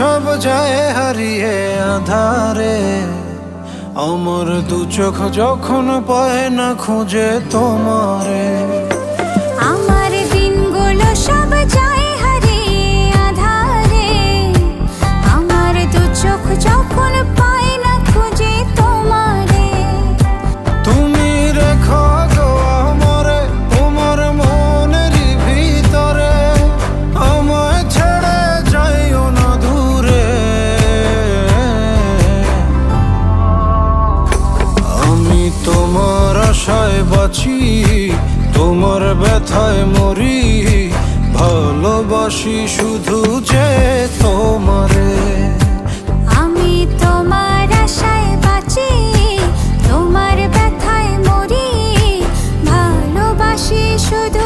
সব যায় হারিয়ে আধারে, আমার দু চোখ যখন পায় না খুঁজে তোমারে। আমার দিনগুলো সব যায় হারিয়ে আঁধারে, আমার দু চোখ যখন পায় না খুঁজে তোমারে। তুমি রেখো গো আমারে তোমার মনেরই ভিতরে, আমায় ছেড়ে যাইও না দূরে। আমি তোমার আশায় বাঁচি, তোমার ব্যথায় মরি, ভালোবাসি শুধু যে তোমারে। আমি তোমার আশায় বাঁচি, তোমার ব্যথায় মরি, ভালোবাসি শুধু